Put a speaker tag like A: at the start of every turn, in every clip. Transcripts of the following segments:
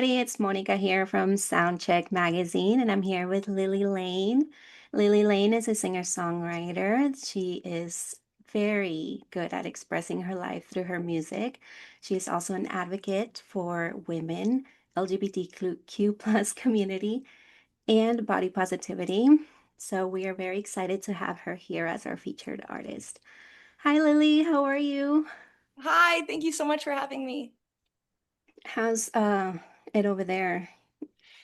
A: everybody. It's Monica here from SoundCheck magazine, and I'm here with Lily Lane. Lily Lane is a singer-songwriter. She is very good at expressing her life through her music. She is also an advocate for women, LGBTQ plus community, and body positivity. So we are very excited to have her here as our featured artist. Hi, Lily. How are you?
B: Hi, thank you so much for having me.
A: How's it over there?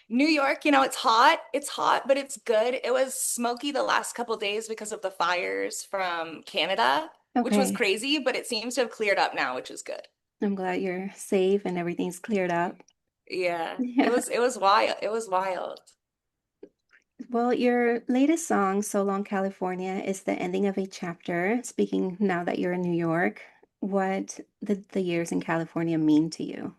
B: New York, it's hot. It's hot, but it's good. It was smoky the last couple days because of the fires from Canada, which was
A: Okay.
B: crazy, but it seems to have cleared up now, which is good.
A: I'm glad you're safe and everything's cleared up.
B: Yeah, it
A: Yeah.
B: was it was wild. It was wild.
A: Well, your latest song, So Long California, is the ending of a chapter. Speaking now that you're in New York, what did the years in California mean to you?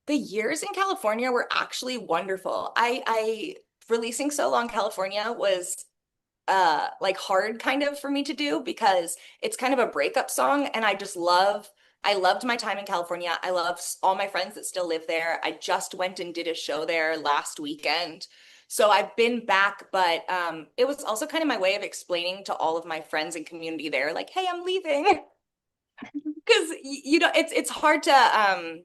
B: The years in California were actually wonderful. I releasing So Long California was like hard kind of for me to do because it's kind of a breakup song and I loved my time in California. I love all my friends that still live there. I just went and did a show there last weekend. So I've been back, but it was also kind of my way of explaining to all of my friends and community there, like, hey, I'm leaving. Because it's hard to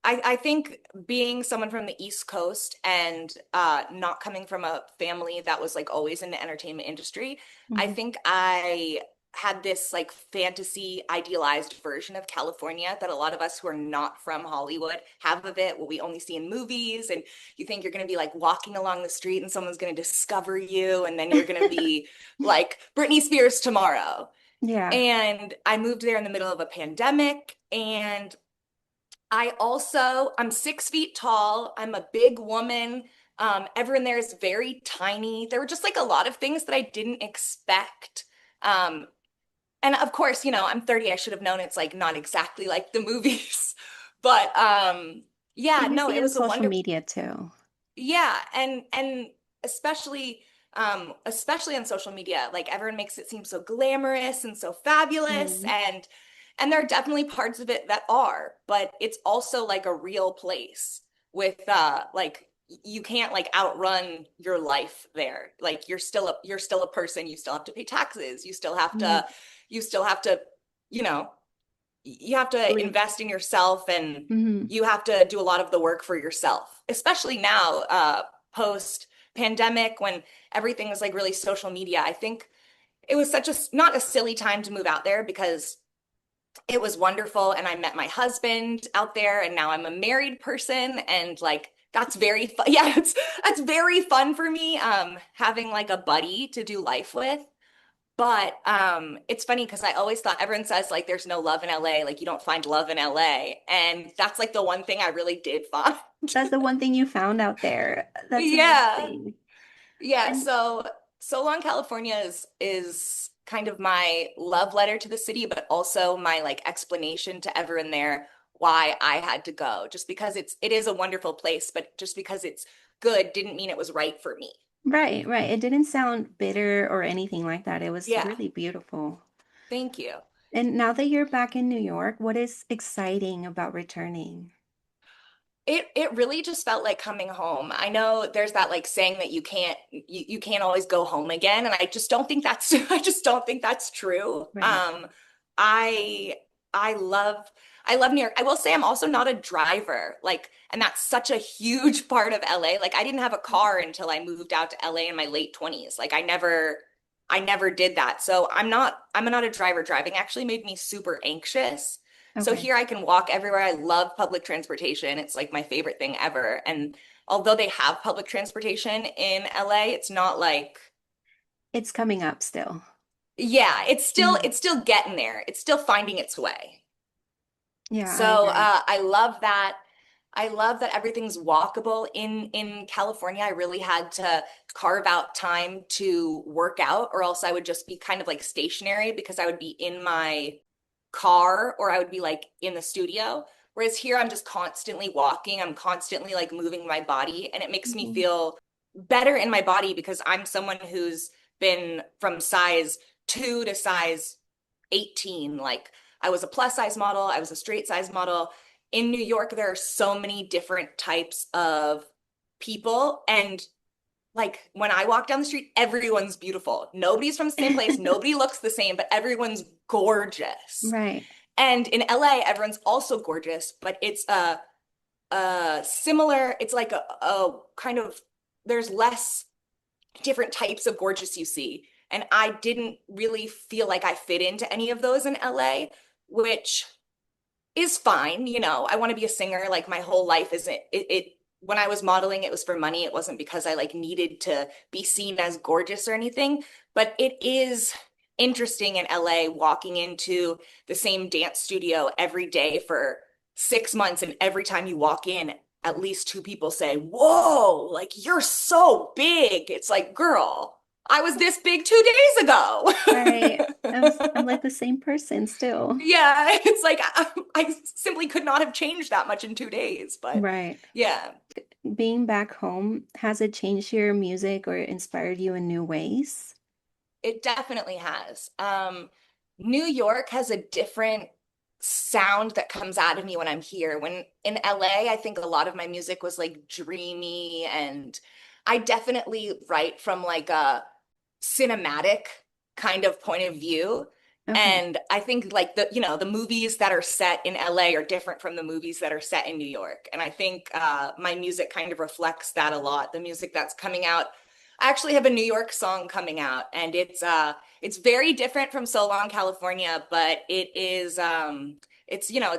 B: I think being someone from the East Coast and not coming from a family that was like always in the entertainment industry, I
A: Mhm.
B: think I had this like fantasy idealized version of California that a lot of us who are not from Hollywood have of it, what we only see in movies. And you think you're going to be like walking along the street and someone's going to discover you, and then you're going to be like Britney Spears tomorrow.
A: Yeah.
B: And I moved there in the middle of a pandemic, and I'm 6 feet tall. I'm a big woman. Everyone there is very tiny. There were just like a lot of things that I didn't expect. Um, and of course, I'm 30. I should have known it's like not exactly like the movies. But
A: But
B: yeah,
A: you
B: no,
A: see
B: it
A: it on
B: was a
A: social
B: wonder.
A: media too.
B: Yeah, and especially on social media, like everyone makes it seem so glamorous and so fabulous,
A: Mhm.
B: and there are definitely parts of it that are, but it's also like a real place with like you can't like outrun your life there. Like you're still a person, you still have to pay taxes,
A: Mhm.
B: you still have to, you know, you have to
A: Like,
B: invest in yourself, and
A: mhm.
B: you have to do a lot of the work for yourself, especially now, post pandemic when everything is like really social media. I think it was such a not a silly time to move out there because it was wonderful and I met my husband out there, and now I'm a married person, and like that's very fun. Yeah, that's very fun for me, having like a buddy to do life with. But it's funny because I always thought everyone says like there's no love in LA, like you don't find love in LA. And that's like the one thing I really did find.
A: That's the one thing you found out there. That's
B: Yeah.
A: amazing.
B: Yeah.
A: And
B: So Long California is kind of my love letter to the city, but also my like explanation to everyone there why I had to go. Just because it is a wonderful place, but just because it's good didn't mean it was right for me.
A: right, right. It didn't sound bitter or anything like that. It was
B: Yeah.
A: really beautiful.
B: Thank you.
A: And now that you're back in New York, what is exciting about returning?
B: It really just felt like coming home. I know there's that like saying that you can't always go home again, and I just don't think that's I just don't think that's true.
A: Right.
B: I I love I love New York. I will say I'm also not a driver. Like, and that's such a huge part of LA. Like I didn't have a car until I moved out to LA in my late 20s. Like I never did that. So I'm not a driver. Driving actually made me super anxious. So
A: Okay.
B: here I can walk everywhere. I love public transportation. It's like my favorite thing ever. And although they have public transportation in LA, it's not like,
A: It's coming up still.
B: yeah, it's still
A: Mhm.
B: it's still getting there. It's still finding its way.
A: Yeah, I
B: So
A: agree.
B: I love that. I love that everything's walkable in California. I really had to carve out time to work out, or else I would just be kind of like stationary because I would be in my car or I would be like in the studio. Whereas here, I'm just constantly walking. I'm constantly like moving my body, and it makes me
A: Mhm.
B: feel better in my body because I'm someone who's been from size 2 to size 18. Like I was a plus size model, I was a straight size model, in New York, there are so many different types of people. And like when I walk down the street, everyone's beautiful. Nobody's from the same place. Nobody looks the same, but everyone's gorgeous.
A: Right.
B: And in LA, everyone's also gorgeous, but it's a similar, it's like a kind of, there's less different types of gorgeous you see. And I didn't really feel like I fit into any of those in LA, which is fine. You know, I want to be a singer. Like my whole life isn't when I was modeling, it was for money. It wasn't because I like needed to be seen as gorgeous or anything. But it is interesting in LA walking into the same dance studio every day for 6 months, and every time you walk in, at least two people say, "Whoa, like you're so big." It's like, girl, I was this big 2 days ago.
A: Right. I'm like the same person still.
B: Yeah, it's like I simply could not have changed that much in 2 days, but
A: Right.
B: yeah,
A: Being back home, has it changed your music or inspired you in new ways?
B: it definitely has. New York has a different sound that comes out of me when I'm here. When in LA, I think a lot of my music was like dreamy, and I definitely write from like a cinematic kind of point of view.
A: Okay.
B: And I think like the movies that are set in LA are different from the movies that are set in New York. And I think my music kind of reflects that a lot. The music that's coming out, I actually have a New York song coming out, and it's very different from So Long California, but it's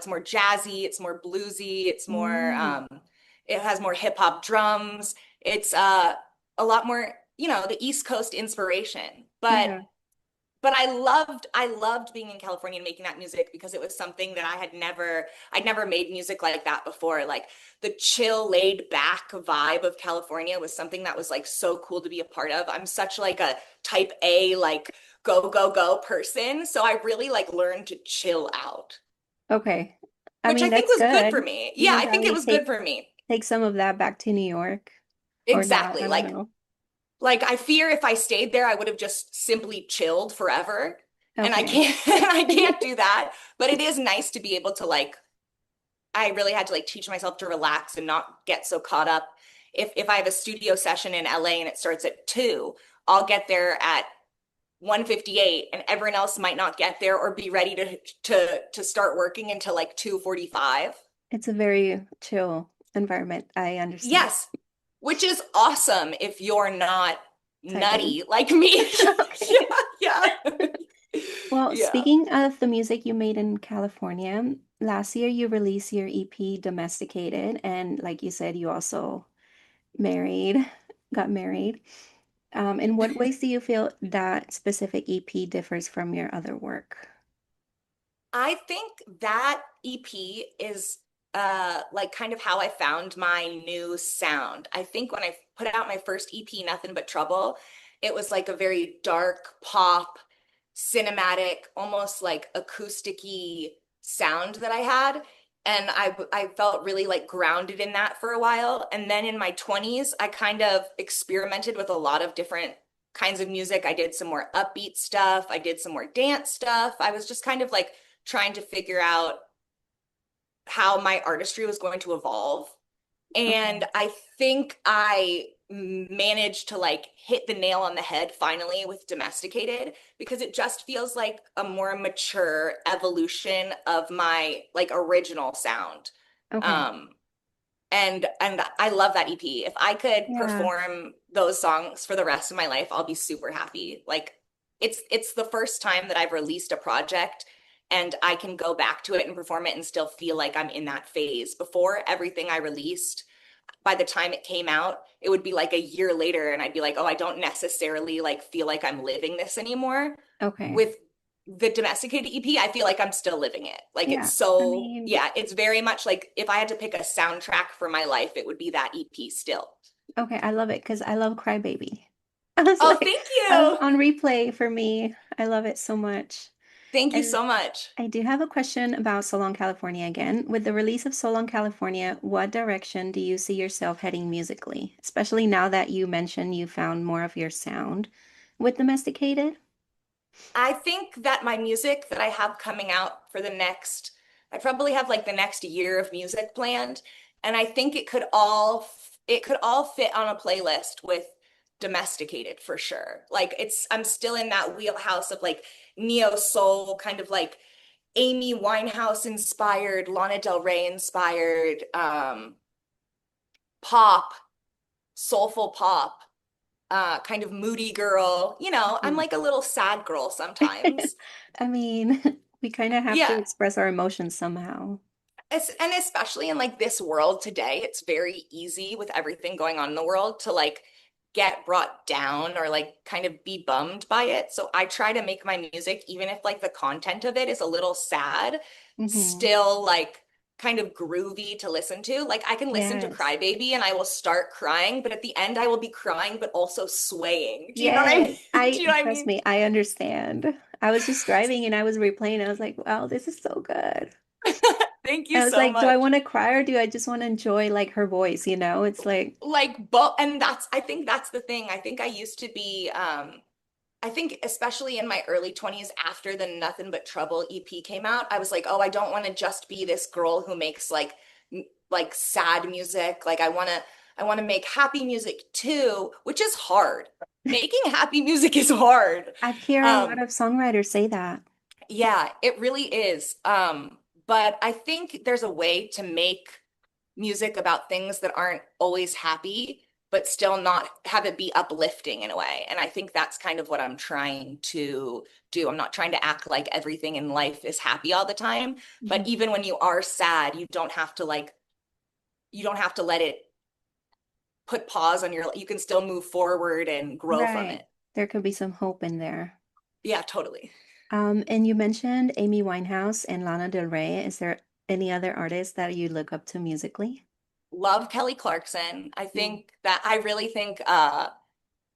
B: more jazzy, it's more bluesy,
A: Mm,
B: it has more hip hop drums. It's a lot more, the East Coast inspiration.
A: yeah.
B: But I loved being in California and making that music because it was something that I'd never made music like that before. Like the chill, laid back vibe of California was something that was like so cool to be a part of. I'm such like a type A, like go, go, go person. So I really like learned to chill out,
A: Okay. I
B: which
A: mean,
B: I think
A: that's
B: was good for
A: good.
B: me.
A: You
B: Yeah,
A: can
B: I think it
A: probably
B: was good
A: take
B: for me.
A: take some of that back to New York or not.
B: Exactly.
A: I don't know.
B: Like I fear if I stayed there, I would have just simply chilled forever. And I
A: Okay.
B: can't I can't do that. But it is nice to be able to like I really had to like teach myself to relax and not get so caught up. If I have a studio session in LA and it starts at 2, I'll get there at 1:58, and everyone else might not get there or be ready to start working until like 2:45.
A: It's a very chill environment. I understand.
B: Yes, which is awesome if you're not
A: Type A.
B: nutty like me.
A: Okay.
B: Yeah, yeah.
A: Well,
B: Yeah.
A: speaking of the music you made in California, last year you released your EP Domesticated, and like you said, you also married, got married. In what ways do you feel that specific EP differs from your other work?
B: I think that EP is like kind of how I found my new sound. I think when I put out my first EP, Nothing But Trouble, it was like a very dark pop, cinematic, almost like acoustic-y sound that I had. And I felt really like grounded in that for a while. And then in my 20s, I kind of experimented with a lot of different kinds of music. I did some more upbeat stuff. I did some more dance stuff. I was just kind of like trying to figure out how my artistry was going to evolve. And
A: Okay.
B: I think I managed to like hit the nail on the head finally with Domesticated, because it just feels like a more mature evolution of my like original sound.
A: Okay.
B: Um, and I love that EP. If I could
A: Yeah.
B: perform those songs for the rest of my life, I'll be super happy. Like it's the first time that I've released a project and I can go back to it and perform it and still feel like I'm in that phase. Before, everything I released, by the time it came out, it would be like a year later and I'd be like, "Oh, I don't necessarily like feel like I'm living this anymore."
A: Okay.
B: With the Domesticated EP, I feel like I'm still living it. Like it's
A: Yeah. I
B: so,
A: mean,
B: yeah, it's very much like if I had to pick a soundtrack for my life, it would be that EP still.
A: okay, I love it because I love Crybaby. I was
B: Oh,
A: like,
B: thank you.
A: on replay for me. I love it so much.
B: Thank you
A: And
B: so much.
A: I do have a question about So Long California again. With the release of So Long California, what direction do you see yourself heading musically? Especially now that you mentioned you found more of your sound with Domesticated?
B: I think that my music that I have coming out for the next I'd probably have like the next year of music planned, and I think it could all fit on a playlist with Domesticated for sure. Like I'm still in that wheelhouse of like neo soul, kind of like Amy Winehouse inspired, Lana Del Rey inspired, pop, soulful pop, kind of moody girl. I'm
A: Mhm.
B: like a little sad girl sometimes.
A: I mean, we kind of have to
B: Yeah.
A: express our emotions somehow.
B: And especially in like this world today, it's very easy with everything going on in the world to like get brought down or like kind of be bummed by it. So I try to make my music, even if like the content of it is a little sad,
A: Hmm.
B: still like kind of groovy to listen to. Like I can listen to
A: Yes.
B: Crybaby and I will start crying, but at the end I will be crying, but also swaying. Do you know what I mean?
A: Yes.
B: Do you know what I
A: Trust
B: mean?
A: me, I understand. I was just driving and I was replaying. I was like, wow, this is so good.
B: Thank you
A: I was
B: so
A: like, do I
B: much.
A: want to cry or do I just want to enjoy like her voice, you know? It's like,
B: Like both, and I think that's the thing. I think I used to be I think especially in my early 20s after the Nothing But Trouble EP came out, I was like, "Oh, I don't want to just be this girl who makes like sad music. Like I want to make happy music too, which is hard. Making happy music is hard."
A: I hear a lot
B: Um
A: of songwriters say that.
B: yeah, it really is. But I think there's a way to make music about things that aren't always happy, but still not have it be uplifting in a way. And I think that's kind of what I'm trying to do. I'm not trying to act like everything in life is happy all the time, but
A: Mhm.
B: even when you are sad, you don't have to let it put pause on you can still move forward and grow from
A: Right.
B: it.
A: There could be some hope in there.
B: Yeah, totally.
A: And you mentioned Amy Winehouse and Lana Del Rey. Is there any other artists that you look up to musically?
B: Love Kelly Clarkson.
A: Mm.
B: I really think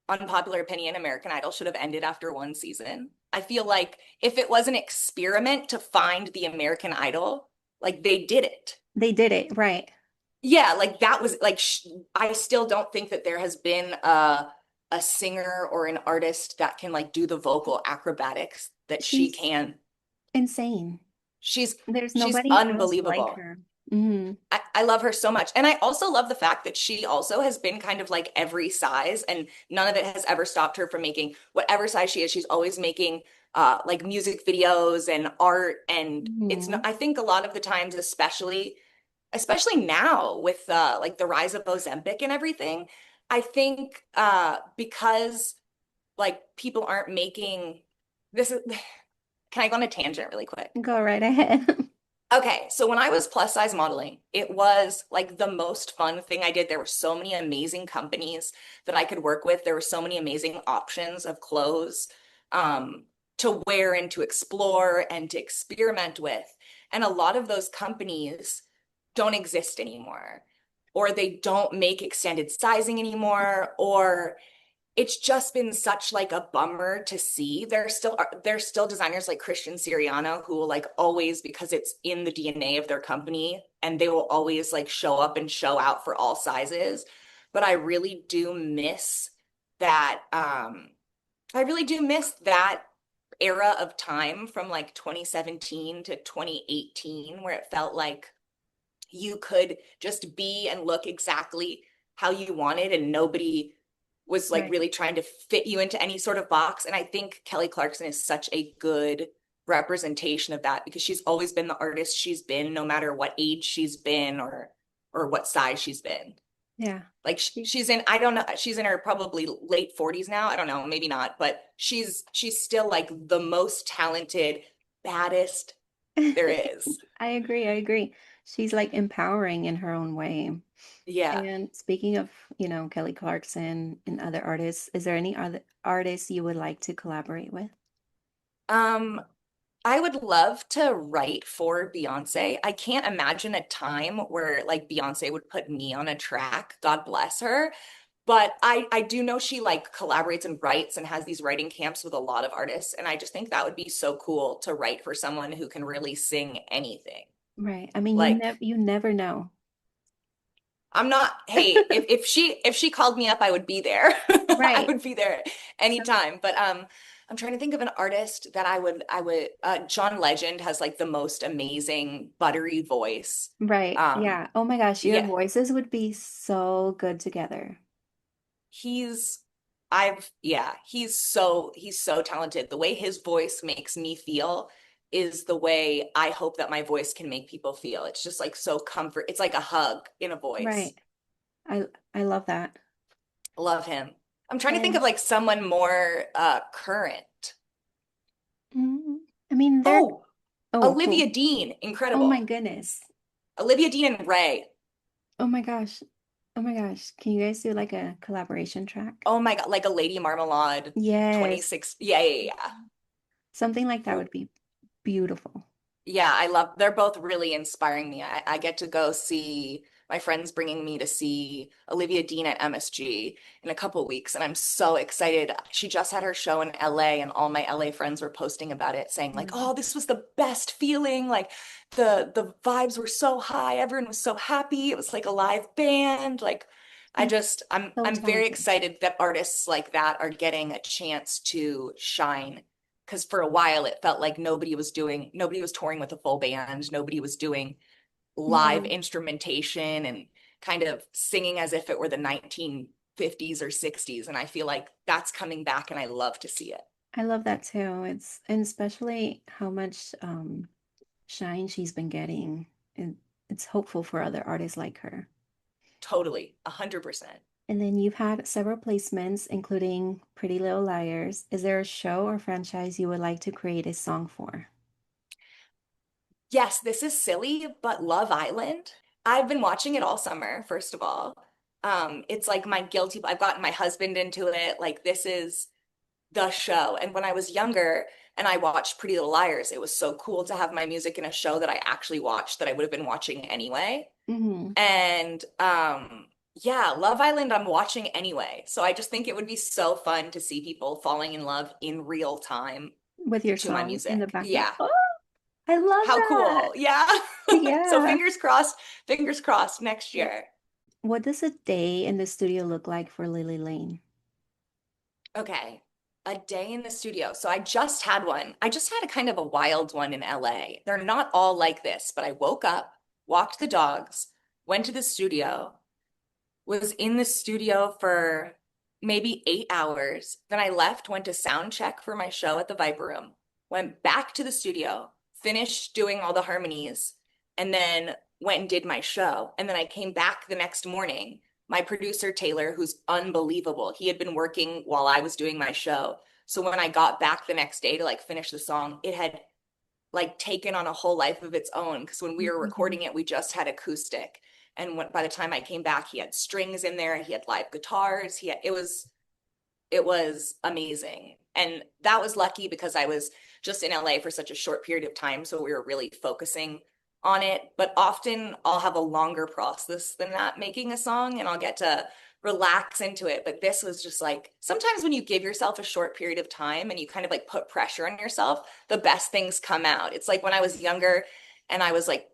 B: unpopular opinion, American Idol should have ended after one season. I feel like if it was an experiment to find the American Idol, like they did it.
A: They did it, right.
B: Yeah, like that was like I still don't think that there has been a singer or an artist that can like do the vocal acrobatics that she
A: She's
B: can.
A: insane.
B: She's
A: There's
B: she's
A: nobody else like
B: unbelievable.
A: her. Hmm.
B: I love her so much. And I also love the fact that she also has been kind of like every size, and none of it has ever stopped her from making whatever size she is. She's always making like music videos and art. And it's not,
A: Hmm.
B: I think a lot of the times, especially now with like the rise of Ozempic and everything, I think because like people aren't making this is, can I go on a tangent really quick?
A: Go right ahead.
B: Okay, so when I was plus size modeling, it was like the most fun thing I did. There were so many amazing companies that I could work with. There were so many amazing options of clothes to wear and to explore and to experiment with. And a lot of those companies don't exist anymore, or they don't make extended sizing anymore, or it's just been such like a bummer to see. There's still designers like Christian Siriano who will like always, because it's in the DNA of their company, and they will always like show up and show out for all sizes. But that I really do miss that era of time from like 2017 to 2018 where it felt like you could just be and look exactly how you wanted, and nobody was like
A: Right.
B: really trying to fit you into any sort of box. And I think Kelly Clarkson is such a good representation of that because she's always been the artist she's been, no matter what age she's been or what size she's been.
A: Yeah.
B: Like
A: She-
B: she's in, I don't know, she's in her probably late 40s now. I don't know, maybe not, but she's still like the most talented, baddest there is.
A: I agree. I agree. She's like empowering in her own way.
B: Yeah.
A: And speaking of, Kelly Clarkson and other artists, is there any other artists you would like to collaborate with?
B: Um, I would love to write for Beyonce. I can't imagine a time where like Beyonce would put me on a track. God bless her. But I do know she like collaborates and writes and has these writing camps with a lot of artists. And I just think that would be so cool to write for someone who can really sing anything.
A: Right. I mean,
B: Like
A: you never know.
B: I'm not, hey, if she called me up, I would be there. I
A: Right.
B: would be there
A: Some
B: anytime. But I'm trying to think of an artist that John Legend has like the most amazing buttery voice.
A: Right.
B: Um,
A: Yeah. Oh my gosh, your
B: yeah,
A: voices would be so good together.
B: he's he's so talented. The way his voice makes me feel is the way I hope that my voice can make people feel. It's just like so comfort. It's like a hug in a voice.
A: Right. I love that.
B: Love him. I'm trying to think of
A: And
B: like someone more current.
A: mm, I mean, they're
B: Oh,
A: oh,
B: Olivia
A: cool.
B: Dean,
A: Oh my
B: incredible.
A: goodness.
B: Olivia Dean and Ray.
A: Oh my gosh. Oh my gosh. Can you guys do like a collaboration track?
B: Oh my God, like a Lady Marmalade
A: Yes.
B: 26. Yeah, yeah, yeah.
A: Something like that
B: Yeah.
A: would be beautiful.
B: Yeah, they're both really inspiring me. I get to go see my friends bringing me to see Olivia Dean at MSG in a couple weeks, and I'm so excited. She just had her show in LA, and all my LA friends were posting about it, saying like,
A: Mm.
B: "Oh, this was the best feeling. Like the vibes were so high. Everyone was so happy. It was like a live band. Like
A: That's so
B: I'm very
A: talented.
B: excited that artists like that are getting a chance to shine because for a while it felt like nobody was touring with a full band, nobody was doing live
A: Yeah.
B: instrumentation and kind of singing as if it were the 1950s or 60s, and I feel like that's coming back and I love to see it.
A: I love that too. It's and especially how much shine she's been getting. And it's hopeful for other artists like her.
B: Totally, 100%.
A: And then you've had several placements, including Pretty Little Liars. Is there a show or franchise you would like to create a song for?
B: Yes, this is silly, but Love Island. I've been watching it all summer, first of all. It's like my guilty, I've gotten my husband into it. Like this is the show. And when I was younger and I watched Pretty Little Liars, it was so cool to have my music in a show that I actually watched that I would have been watching anyway.
A: Hmm.
B: And yeah, Love Island I'm watching anyway. So I just think it would be so fun to see people falling in love in real time
A: With your
B: to my
A: song in the
B: music.
A: background.
B: Yeah.
A: Oh, I love
B: How
A: that.
B: cool. Yeah. So
A: Yeah.
B: fingers crossed next
A: Yeah.
B: year.
A: What does a day in the studio look like for Lily Lane?
B: Okay. A day in the studio. So I just had one. I just had a kind of a wild one in LA. They're not all like this, but I woke up, walked the dogs, went to the studio, was in the studio for maybe 8 hours. Then I left, went to sound check for my show at the Viper Room, went back to the studio, finished doing all the harmonies, and then went and did my show. And then I came back the next morning. My producer, Taylor, who's unbelievable, he had been working while I was doing my show. So when I got back the next day to like finish the song, it had like taken on a whole life of its own because when we were
A: Mhm.
B: recording it, we just had acoustic. And by the time I came back, he had strings in there, he had live guitars, it was amazing. And that was lucky because I was just in LA for such a short period of time, so we were really focusing on it. But often I'll have a longer process than that making a song and I'll get to relax into it. But this was just like sometimes when you give yourself a short period of time and you kind of like put pressure on yourself, the best things come out. It's like when I was younger and I was like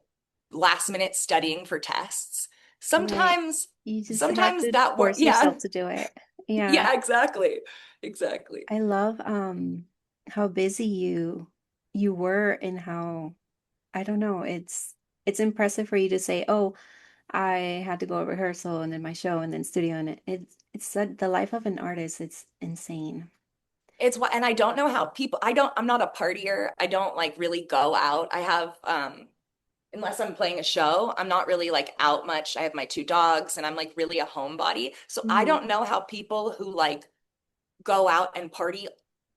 B: last minute studying for tests.
A: Right.
B: Sometimes
A: You just have
B: sometimes
A: to
B: that work.
A: force
B: Yeah.
A: yourself to do it. Yeah.
B: Yeah, exactly. Exactly.
A: I love how busy you were and how I don't know, it's impressive for you to say, "Oh, I had to go to rehearsal and then my show and then studio and the life of an artist, it's insane."
B: It's what, and I don't know how people, I'm not a partier. I don't like really go out. I have, unless I'm playing a show, I'm not really like out much. I have my two dogs and I'm like really a homebody. So I
A: Mhm.
B: don't know how people who like go out and party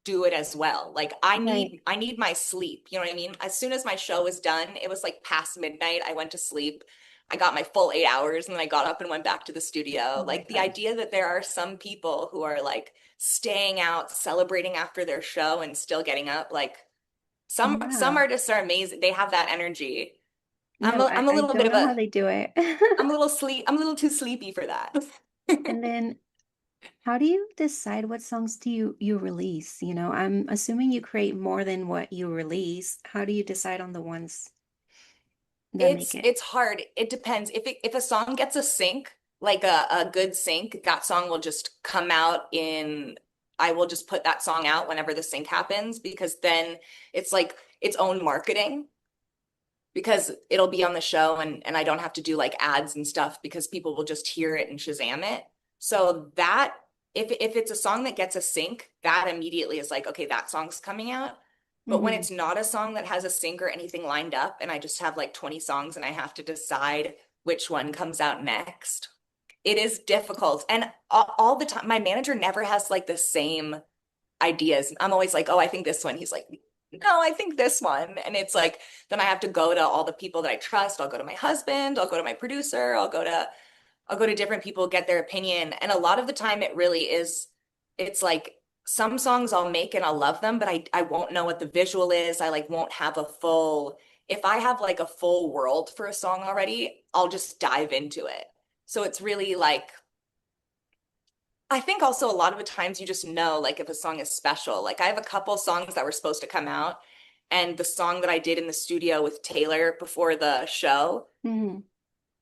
B: do it as well. Like
A: Right.
B: I need my sleep. You know what I mean? As soon as my show was done, it was like past midnight. I went to sleep. I got my full 8 hours and then I got up and went back to the studio.
A: Oh my
B: Like the
A: gosh.
B: idea that there are some people who are like staying out, celebrating after their show and still getting up, like some
A: Yeah.
B: artists are amazing. They have that energy.
A: No,
B: I'm a
A: I
B: little bit
A: don't
B: of
A: know how
B: a
A: they do it.
B: I'm a little too sleepy for that.
A: And then how do you decide what songs do you release? You know, I'm assuming you create more than what you release. How do you decide on the ones that make it?
B: It's hard. It depends. If a song gets a sync, like a good sync, that song will just come out in I will just put that song out whenever the sync happens because then it's like its own marketing because it'll be on the show and I don't have to do like ads and stuff because people will just hear it and Shazam it. So that if it's a song that gets a sync, that immediately is like, okay, that song's coming out. But when
A: Hmm.
B: it's not a song that has a sync or anything lined up and I just have like 20 songs and I have to decide which one comes out next, it is difficult. And all the time, my manager never has like the same ideas. I'm always like, oh, I think this one. He's like, no, I think this one. And it's like, then I have to go to all the people that I trust. I'll go to my husband, I'll go to my producer, I'll go to different people, get their opinion. And a lot of the time it really is, it's like some songs I'll make and I'll love them, but I won't know what the visual is. I like won't have a full, if I have like a full world for a song already, I'll just dive into it. So it's really like I think also a lot of the times you just know like if a song is special. Like I have a couple songs that were supposed to come out, and the song that I did in the studio with Taylor before the show,
A: Hmm.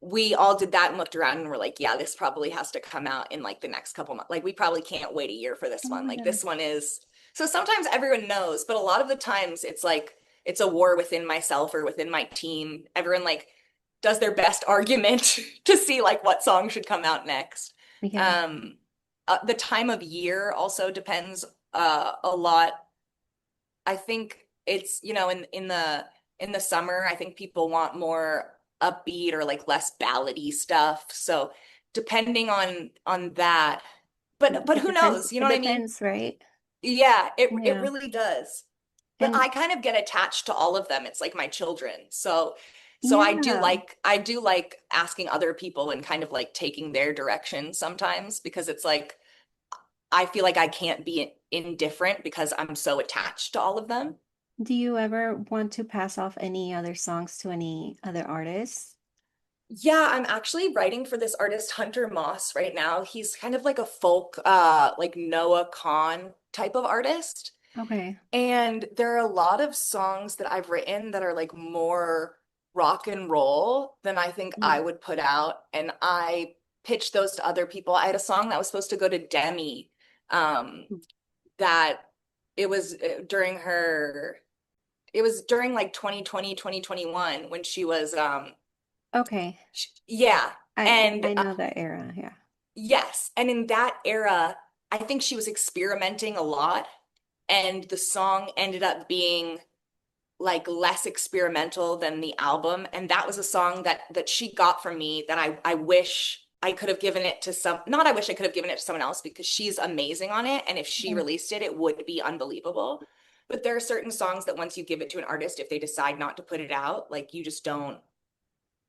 B: we all did that and looked around and were like, yeah, this probably has to come out in like the next couple months. Like we probably can't wait a year for this
A: Oh
B: one.
A: my
B: Like
A: God.
B: this one is so sometimes everyone knows, but a lot of the times it's like it's a war within myself or within my team. Everyone like does their best argument to see like what song should come out next.
A: Yeah.
B: Um, the time of year also depends a lot. I think it's, you know, in the summer, I think people want more upbeat or like less ballady stuff. So depending on that, but
A: It
B: who
A: depends.
B: knows? You know
A: It
B: what I mean?
A: depends, right?
B: Yeah, it
A: Yeah.
B: really does. But
A: And
B: I kind of get attached to all of them. It's like my children. So
A: yeah.
B: I do like asking other people and kind of like taking their direction sometimes because it's like I feel like I can't be indifferent because I'm so attached to all of them.
A: Do you ever want to pass off any other songs to any other artists?
B: Yeah, I'm actually writing for this artist Hunter Moss right now. He's kind of like a folk like Noah Kahn type of artist.
A: Okay.
B: And there are a lot of songs that I've written that are like more rock and roll than I think I
A: Mhm.
B: would put out. And I pitched those to other people. I had a song that was supposed to go to Demi, um, that it was during her, it was during like 2020, 2021 when she was,
A: Okay.
B: yeah. And
A: I know that era. Yeah.
B: yes. And in that era, I think she was experimenting a lot. And the song ended up being like less experimental than the album. And that was a song that she got from me that I wish I could have given it to some, not I wish I could have given it to someone else because she's amazing on it. And if she
A: Yeah.
B: released it, it would be unbelievable. But there are certain songs that once you give it to an artist, if they decide not to put it out, like you just don't,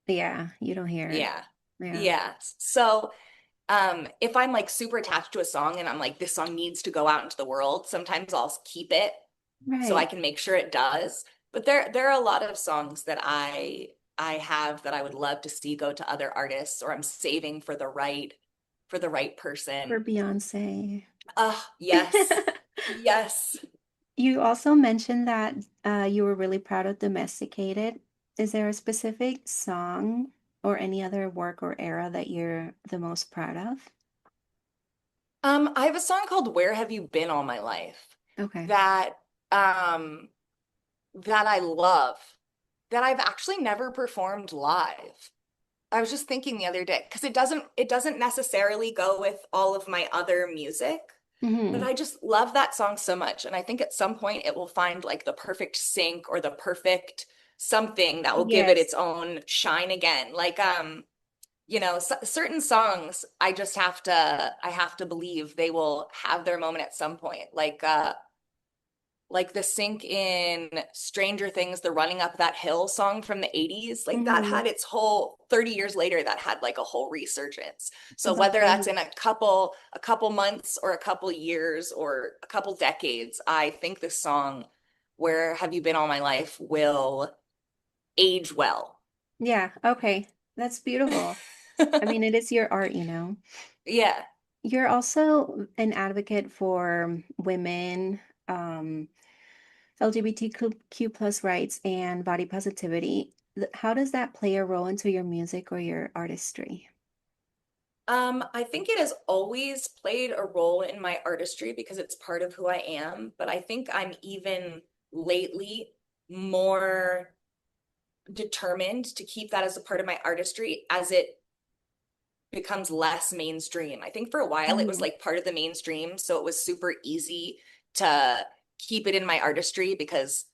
A: Yeah. You don't hear it.
B: yeah.
A: Yeah.
B: Yeah. So if I'm like super attached to a song and I'm like, this song needs to go out into the world, sometimes I'll keep it so I
A: Right.
B: can make sure it does. But there are a lot of songs that I have that I would love to see go to other artists or I'm saving for the right
A: For
B: person.
A: Beyonce.
B: Ah, yes. Yes.
A: You also mentioned that you were really proud of Domesticated. Is there a specific song or any other work or era that you're the most proud of?
B: I have a song called Where Have You Been All My Life
A: Okay.
B: that um that I love that I've actually never performed live. I was just thinking the other day because it doesn't necessarily go with all of my other music, but
A: Hmm.
B: I just love that song so much. And I think at some point it will find like the perfect sync or the perfect something that will give it its
A: Yes.
B: own shine again. Like you know, certain songs I have to believe they will have their moment at some point. Like the sync in Stranger Things, the Running Up That Hill song from the 80s, like that
A: Hmm.
B: had its whole 30 years later, that had like a whole resurgence. So
A: That's
B: whether that's
A: right.
B: in a couple months or a couple years or a couple decades, I think this song, Where Have You Been All My Life, will age well.
A: Yeah. Okay. That's beautiful. I mean, it is your art, you know.
B: Yeah.
A: You're also an advocate for women, LGBTQ plus rights, and body positivity. How does that play a role into your music or your artistry?
B: I think it has always played a role in my artistry because it's part of who I am, but I think I'm even lately more determined to keep that as a part of my artistry as it becomes less mainstream. I think for a while it was
A: Mhm.
B: like part of the mainstream, so it was super easy to keep it in my artistry because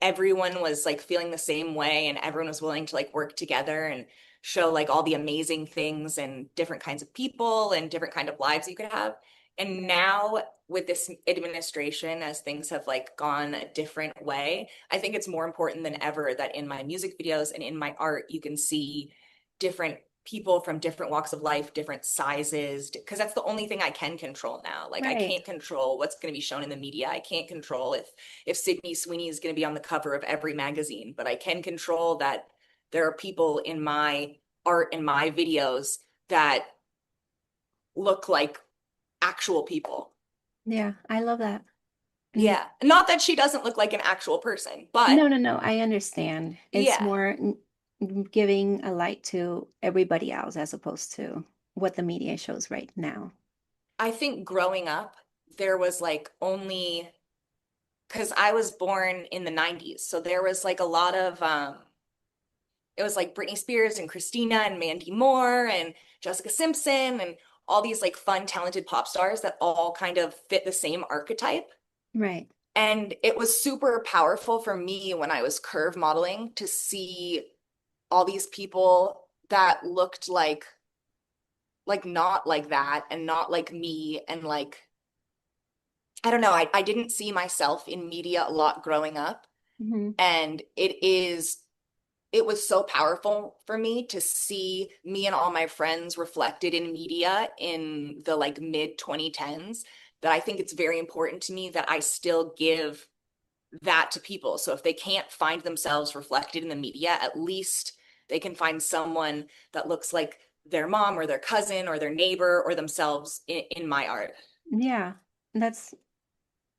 B: everyone was like feeling the same way and everyone was willing to like work together and show like all the amazing things and different kinds of people and different kind of lives you could have. And now with this administration, as things have like gone a different way, I think it's more important than ever that in my music videos and in my art, you can see different people from different walks of life, different sizes, because that's the only thing I can control now. Like I
A: Right.
B: can't control what's going to be shown in the media. I can't control if Sydney Sweeney is going to be on the cover of every magazine, but I can control that there are people in my art and my videos that look like actual people.
A: Yeah, I love that. And
B: Yeah. Not that she doesn't look like an actual person, but
A: no, no, no, I understand. It's
B: yeah,
A: more giving a light to everybody else as opposed to what the media shows right now.
B: I think growing up, there was like only because I was born in the 90s. So there was like a lot of it was like Britney Spears and Christina and Mandy Moore and Jessica Simpson and all these like fun, talented pop stars that all kind of fit the same archetype.
A: Right.
B: And it was super powerful for me when I was curve modeling to see all these people that looked like not like that and not like me and like I don't know, I didn't see myself in media a lot growing up.
A: Hmm.
B: And it was so powerful for me to see me and all my friends reflected in media in the like mid 2010s that I think it's very important to me that I still give that to people. So if they can't find themselves reflected in the media, at least they can find someone that looks like their mom or their cousin or their neighbor or themselves in my art.
A: Yeah, that's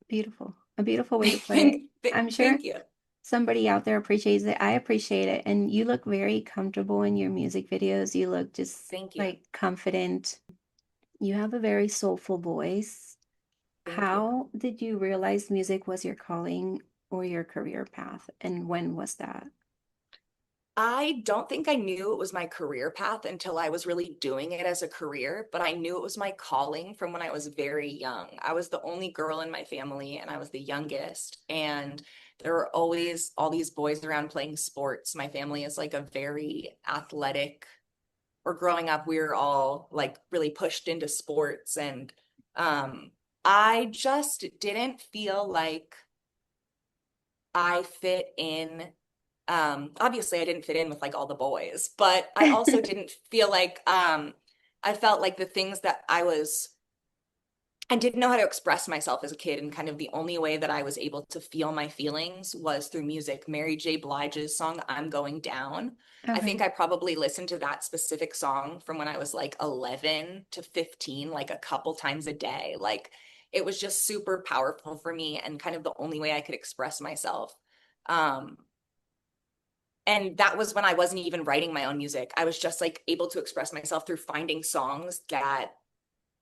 A: beautiful. A beautiful way to put it.
B: Thank,
A: I'm sure
B: thank you.
A: somebody out there appreciates it. I appreciate it. And you look very comfortable in your music videos. You look just
B: Thank you.
A: like confident. You have a very soulful voice.
B: Thank you.
A: How did you realize music was your calling or your career path? And when was that?
B: I don't think I knew it was my career path until I was really doing it as a career, but I knew it was my calling from when I was very young. I was the only girl in my family and I was the youngest. And there were always all these boys around playing sports. My family is like a very athletic, or growing up, we were all like really pushed into sports. And um, I just didn't feel like I fit in. Obviously I didn't fit in with like all the boys, but I also didn't feel like I felt like the things that I didn't know how to express myself as a kid, and kind of the only way that I was able to feel my feelings was through music. Mary J. Blige's song I'm Going Down. I think
A: Okay.
B: I probably listened to that specific song from when I was like 11 to 15 like a couple times a day. Like it was just super powerful for me and kind of the only way I could express myself. Um and that was when I wasn't even writing my own music. I was just like able to express myself through finding songs that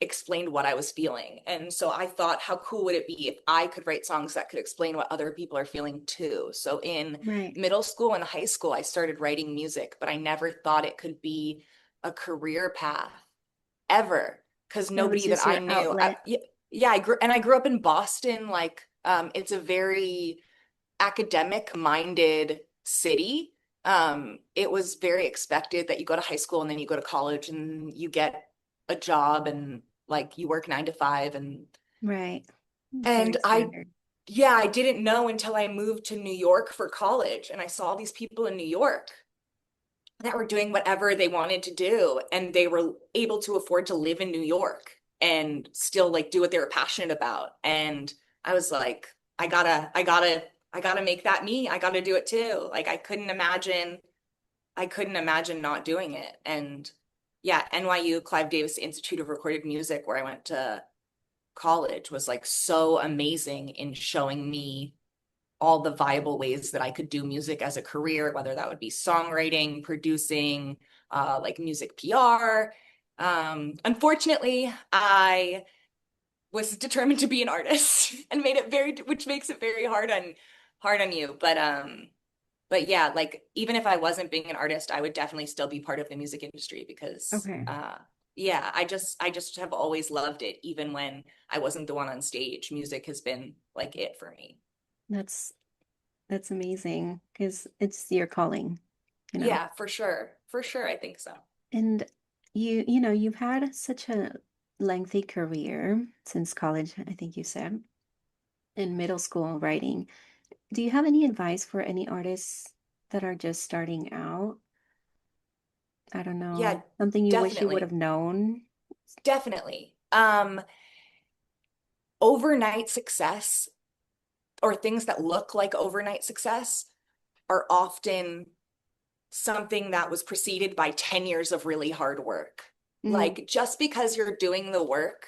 B: explained what I was feeling. And so I thought, how cool would it be if I could write songs that could explain what other people are feeling too? So in
A: Right.
B: middle school and high school, I started writing music, but I never thought it could be a career path ever because
A: It was
B: nobody that
A: just
B: I
A: your
B: knew,
A: outlet.
B: yeah, I grew up in Boston. Like, it's a very academic minded city. It was very expected that you go to high school and then you go to college and you get a job and like you work 9 to 5
A: Right. It's very
B: and I
A: standard.
B: yeah, I didn't know until I moved to New York for college and I saw these people in New York that were doing whatever they wanted to do and they were able to afford to live in New York and still like do what they were passionate about. And I was like, I gotta make that me. I gotta do it too. Like I couldn't imagine not doing it. And yeah, NYU, Clive Davis Institute of Recorded Music, where I went to college, was like so amazing in showing me all the viable ways that I could do music as a career, whether that would be songwriting, producing, like music PR. Unfortunately, I was determined to be an artist and made it very, which makes it very hard on you. But yeah, like even if I wasn't being an artist, I would definitely still be part of the music industry because
A: Okay.
B: yeah, I just have always loved it, even when I wasn't the one on stage. Music has been like it for me.
A: That's that's amazing because it's your calling, you know.
B: Yeah, for sure. For sure, I think so.
A: And you've had such a lengthy career since college, I think you said, in middle school writing. Do you have any advice for any artists that are just starting out? I don't know,
B: Yeah,
A: something you wish you would have
B: definitely.
A: known?
B: Definitely. Overnight success or things that look like overnight success are often something that was preceded by 10 years of really hard work.
A: Mm,
B: Like just because you're doing the work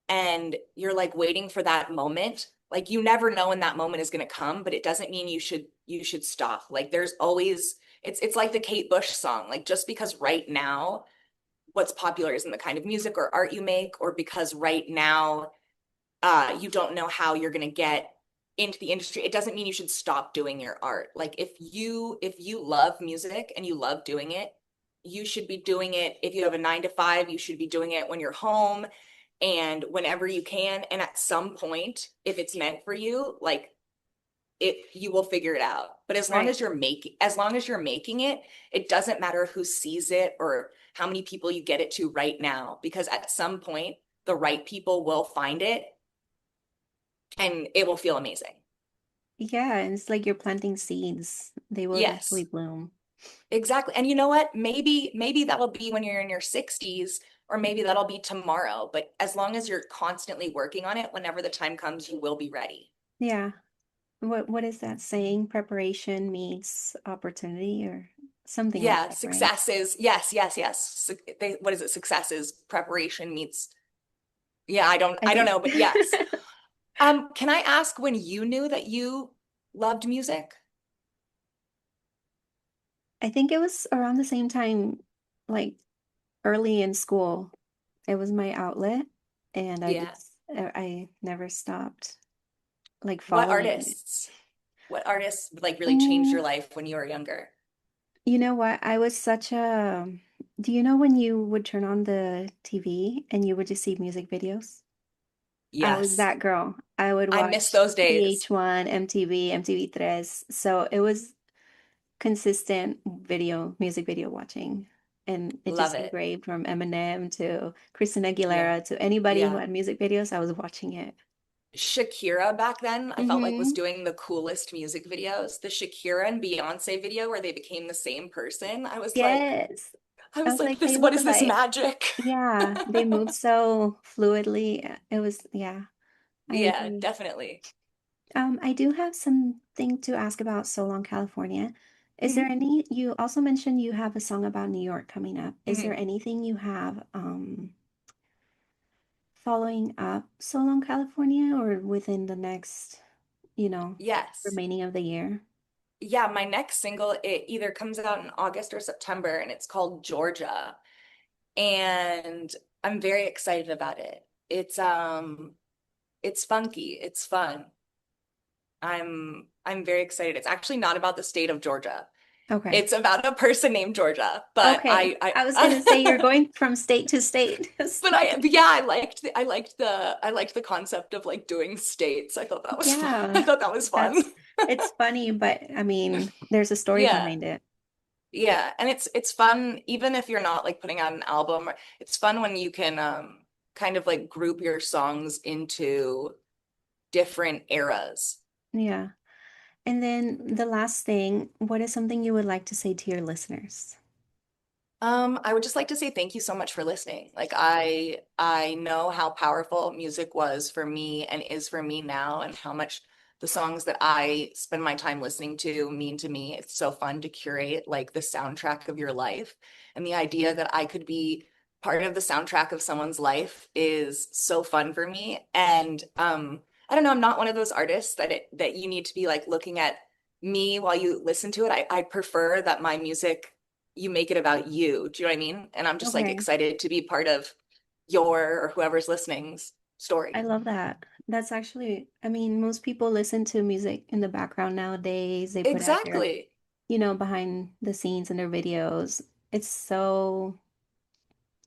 B: and you're like waiting for that moment, like you never know when that moment is going to come, but it doesn't mean you should stop. Like there's always it's like the Kate Bush song. Like just because right now what's popular isn't the kind of music or art you make, or because right now you don't know how you're going to get into the industry, it doesn't mean you should stop doing your art. Like if you love music and you love doing it, you should be doing it. If you have a 9 to 5, you should be doing it when you're home and whenever you can. And at some point, if it's meant for you, like it, you will figure it out. But
A: right.
B: as long as you're making it, it doesn't matter who sees it or how many people you get it to right now, because at some point the right people will find it and it will feel amazing.
A: Yeah, and it's like you're planting seeds. They will eventually
B: Yes,
A: bloom.
B: exactly. And you know what? Maybe that'll be when you're in your 60s, or maybe that'll be tomorrow. But as long as you're constantly working on it, whenever the time comes, you will be ready.
A: Yeah. What is that saying? Preparation meets opportunity or something like
B: Yeah,
A: that, right?
B: success is yes, yes, yes. What is it? Success is preparation meets. Yeah,
A: I
B: I don't
A: think
B: know, but yes. Can I ask when you knew that you loved music?
A: I think it was around the same time, like early in school. It was my outlet, and
B: Yeah.
A: I never stopped like
B: What
A: following it.
B: artists? What artists like really changed
A: Mm,
B: your life when you were younger?
A: you know what? I was such a, do you know when you would turn on the TV and you would just see music videos? I was
B: Yes.
A: that girl. I would
B: I miss
A: watch
B: those days.
A: VH1, MTV, MTV3. So it was consistent music video watching. And it
B: Love
A: just
B: it.
A: engraved from Eminem to Christina
B: Yeah.
A: Aguilera to anybody who
B: Yeah.
A: had music videos, I was watching it.
B: Shakira back then, I felt like was
A: Hmm.
B: doing the coolest music videos. The Shakira and Beyonce video where they became the same person.
A: Yes.
B: I
A: I
B: was
A: was
B: like,
A: like,
B: this,
A: they
B: what
A: look
B: is this
A: alike.
B: magic?
A: Yeah, they move so fluidly. It was, yeah, I
B: Yeah,
A: agree.
B: definitely.
A: I do have something to ask about So Long, California. Is there
B: Hmm.
A: any, you also mentioned you have a song about New York coming up. Is there
B: Hmm.
A: anything you have following up So Long, California or within the next, you know,
B: Yes.
A: remaining of the year?
B: Yeah, my next single, it either comes out in August or September, and it's called Georgia. And I'm very excited about it. It's funky, it's fun. I'm very excited. It's actually not about the state of Georgia.
A: Okay.
B: It's about a person named Georgia, but
A: Okay. I was gonna say you're going from state to state.
B: but yeah, I liked the concept of like doing states. I thought that was fun. I
A: Yeah,
B: thought that was fun.
A: that's it's funny, but I mean, there's a story
B: Yeah.
A: behind it.
B: Yeah, and it's fun even if you're not like putting out an album. It's fun when you can kind of like group your songs into different eras.
A: Yeah. And then the last thing, what is something you would like to say to your listeners?
B: I would just like to say thank you so much for listening. Like I know how powerful music was for me and is for me now, and how much the songs that I spend my time listening to mean to me. It's so fun to curate like the soundtrack of your life. And the idea that I could be part of the soundtrack of someone's life is so fun for me. And I don't know, I'm not one of those artists that you need to be like looking at me while you listen to it. I prefer that my music you make it about you. Do you know what I mean? And I'm just like
A: Okay.
B: excited to be part of your or whoever's listening's
A: I
B: story.
A: love that. That's actually, I mean, most people listen to music in the background nowadays. They put out their,
B: Exactly.
A: behind the scenes in their videos. It's so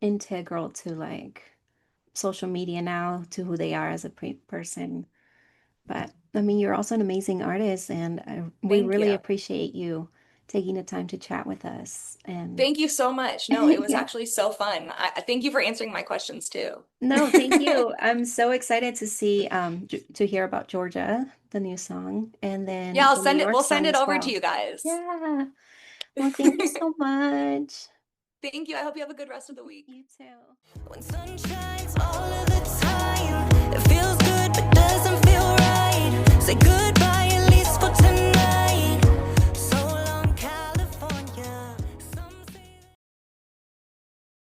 A: integral to like social media now, to who they are as a person. But I mean, you're also an amazing artist, and we
B: Thank
A: really
B: you.
A: appreciate you taking the time to chat with us. And
B: Thank you so much. No, it was
A: yeah,
B: actually so fun. I thank you for answering my questions too.
A: no, thank you. I'm so excited to see, to hear about Georgia, the new song, and
B: Yeah,
A: then
B: I'll
A: the New
B: send it.
A: York
B: We'll send
A: song
B: it
A: as
B: over to
A: well.
B: you guys.
A: Yeah. Well, thank you so much.
B: Thank you. I hope you have a good rest of the week.
A: You too.
C: When sun shines all of the time, it feels good but doesn't feel right. Say good.